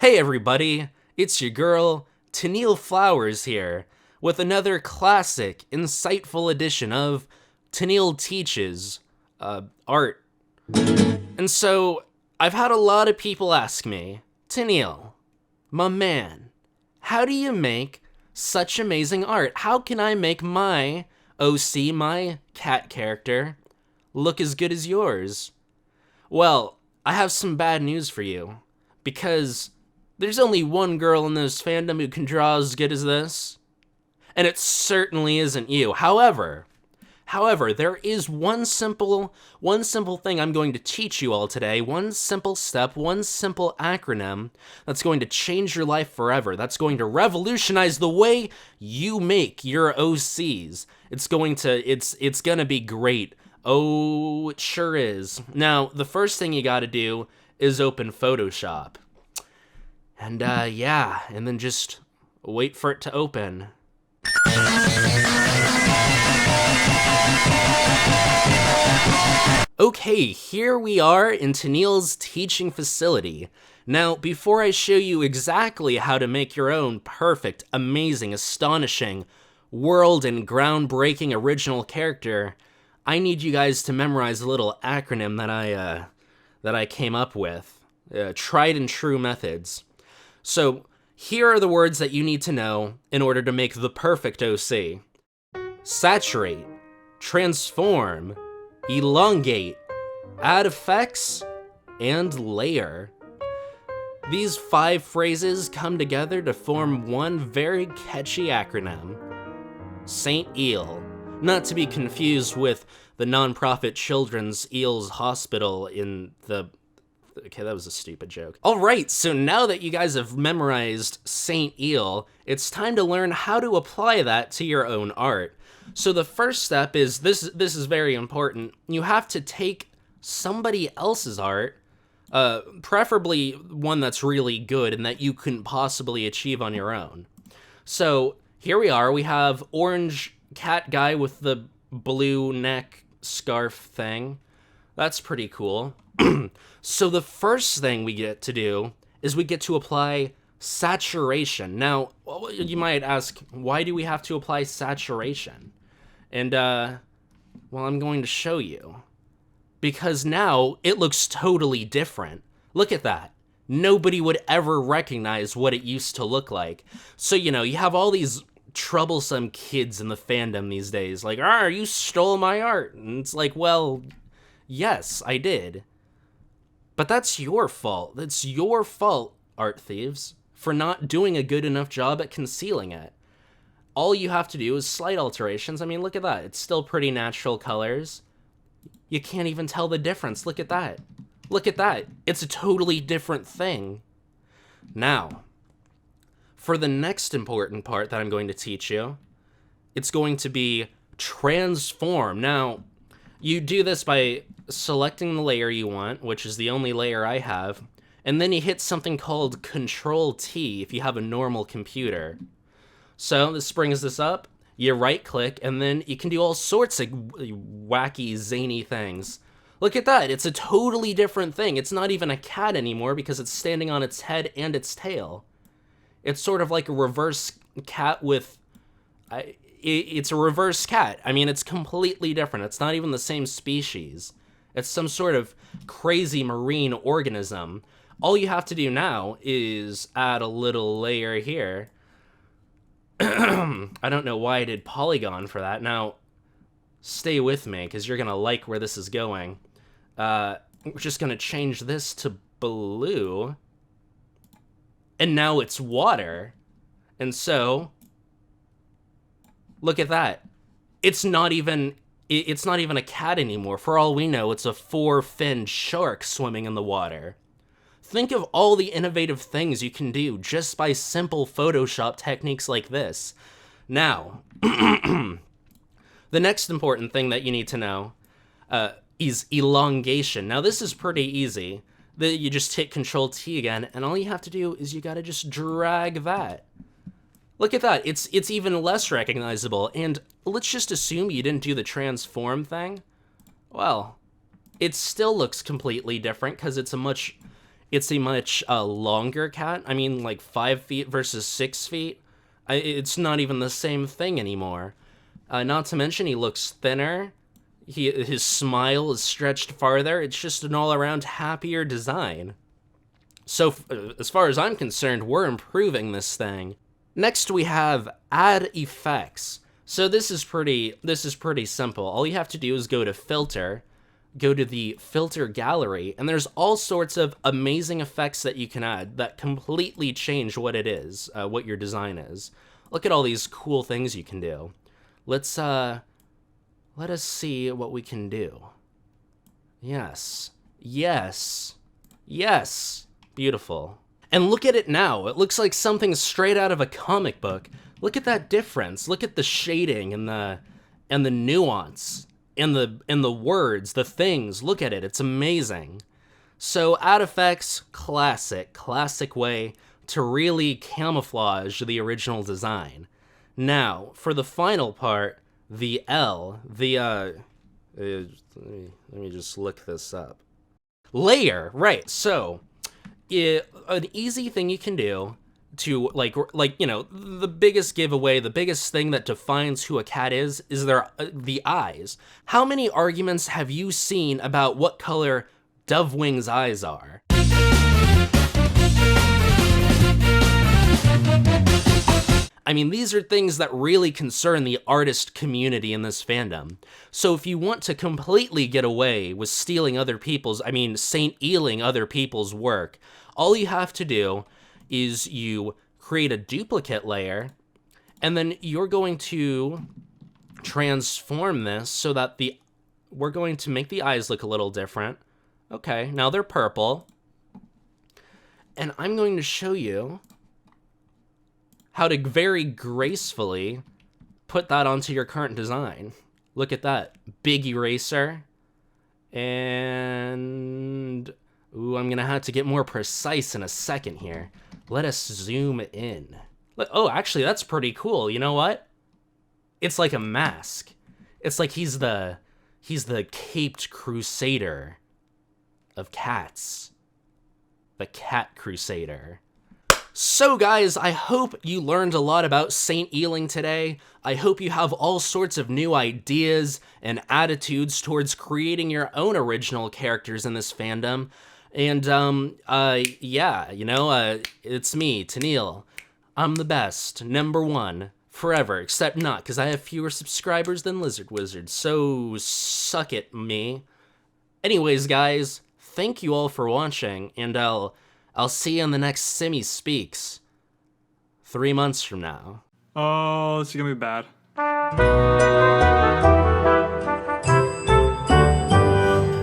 Hey everybody, it's your girl, Tennelle Flowers here, with another classic, insightful edition of Tennelle Teaches, art. And so, I've had a lot of people ask me, Tennelle, my man, how do you make such amazing art? How can I make my OC, my cat character, look as good as yours? Well, I have some bad news for you, because there's only one girl in this fandom who can draw as good as this, and it certainly isn't you. However, there is one simple thing I'm going to teach you all today, one simple step, one simple acronym that's going to change your life forever. That's going to revolutionize the way you make your OCs. It's gonna be great. Oh, it sure is. Now, the first thing you gotta do is open Photoshop. And and then just wait for it to open. Okay, here we are in Tennelle's teaching facility. Now, before I show you exactly how to make your own perfect, amazing, astonishing, world and groundbreaking original character, I need you guys to memorize a little acronym that I came up with. Tried and true methods. So, here are the words that you need to know in order to make the perfect OC. Saturate, transform, elongate, add effects, and layer. These 5 phrases come together to form one very catchy acronym. St. Eel, not to be confused with the non-profit Children's Eels Hospital in the... Okay, that was a stupid joke. Alright, so now that you guys have memorized St. Eel, it's time to learn how to apply that to your own art. So the first step is, this is very important, you have to take somebody else's art, preferably one that's really good and that you couldn't possibly achieve on your own. So here we are, we have orange cat guy with the blue neck scarf thing. That's pretty cool. So the first thing we get to do is we get to apply saturation. Now, you might ask, why do we have to apply saturation? And, well, I'm going to show you. Because now it looks totally different. Look at that. Nobody would ever recognize what it used to look like. So, you have all these troublesome kids in the fandom these days. Like, you stole my art. And it's like, well, yes, I did. But that's your fault. That's your fault, art thieves, for not doing a good enough job at concealing it. All you have to do is slight alterations. I mean, look at that. It's still pretty natural colors. You can't even tell the difference. Look at that. Look at that. It's a totally different thing. Now, for the next important part that I'm going to teach you, it's going to be transform. Now, you do this by selecting the layer you want, which is the only layer I have, and then you hit something called Control-T if you have a normal computer. So this brings this up, you right-click, and then you can do all sorts of wacky, zany things. Look at that, it's a totally different thing. It's not even a cat anymore because it's standing on its head and its tail. It's sort of like a reverse cat with... It's a reverse cat. I mean, it's completely different. It's not even the same species. It's some sort of crazy marine organism. All you have to do now is add a little layer here. I don't know why I did polygon for that. Now, stay with me, because you're going to like where this is going. We're just going to change this to blue. And now it's water. And so, look at that. It's not even a cat anymore. For all we know, it's a 4-finned shark swimming in the water. Think of all the innovative things you can do just by simple Photoshop techniques like this. Now, the next important thing that you need to know is elongation. Now, this is pretty easy. You just hit Control-T again, and all you have to do is you gotta just drag that. Look at that, it's even less recognizable, and let's just assume you didn't do the transform thing. Well, it still looks completely different, because it's it's a much longer cat. I mean, like 5 feet versus 6 feet. It's not even the same thing anymore. Not to mention he looks thinner. His smile is stretched farther. It's just an all-around happier design. So as far as I'm concerned, we're improving this thing. Next we have add effects. So this is pretty simple. All you have to do is go to filter, go to the filter gallery, and there's all sorts of amazing effects that you can add that completely change what it is, what your design is. Look at all these cool things you can do. Let us see what we can do. Yes. Yes. Yes. Beautiful. And look at it now. It looks like something straight out of a comic book. Look at that difference. Look at the shading and the nuance and the words, the things. Look at it. It's amazing. So add effects, classic way to really camouflage the original design. Now, for the final part, the L, let me just look this up. Layer, right? So, an easy thing you can do to like you know, the biggest giveaway, the biggest thing that defines who a cat is their the eyes. How many arguments have you seen about what color Dovewing's eyes are? I mean, these are things that really concern the artist community in this fandom. So if you want to completely get away with stealing other people's, St. EALing other people's work, all you have to do is you create a duplicate layer, and then you're going to transform this so that we're going to make the eyes look a little different. Okay, now they're purple. And I'm going to show you how to very gracefully put that onto your current design. Look at that, big eraser. And, ooh, I'm gonna have to get more precise in a second here. Let us zoom in. Oh, actually, that's pretty cool. You know what? It's like a mask. It's like he's the caped crusader of cats. The cat crusader. So guys, I hope you learned a lot about St. EALing today. I hope you have all sorts of new ideas and attitudes towards creating your own original characters in this fandom. And, yeah, you know, it's me, Tennelle. I'm the best, #1, forever, except not, because I have fewer subscribers than Lizard Wizard, so suck it, me. Anyways, guys, thank you all for watching, and I'll see you in the next Simi Speaks 3 months from now. Oh, this is gonna be bad.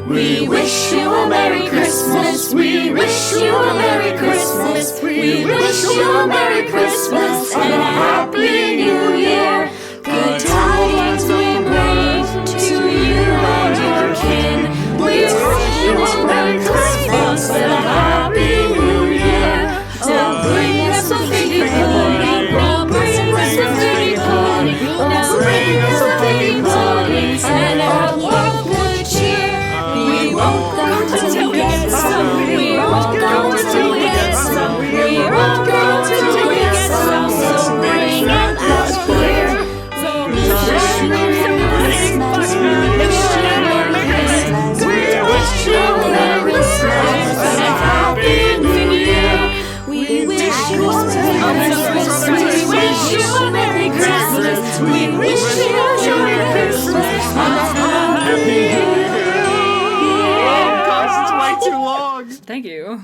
We wish you a Merry Christmas. We wish you a Merry Christmas. We wish you a Merry Christmas and a Happy New Year. Good tidings we bring to you and your kin. We wish you a Merry Christmas and a Happy New Year. So bring us a figgy pudding. Now bring us a figgy pudding. Now bring us a figgy pudding and a lot good cheer. We won't go till we get some. We won't go till we get some. We won't go till we get some. So bring it out here. So we wish you a Merry Christmas. We wish you a Merry Christmas and a Happy New Year. We wish you a Merry Christmas. We wish you a Merry Christmas. We wish you a Merry Christmas and a Happy New Year. It's way too long. Thank you.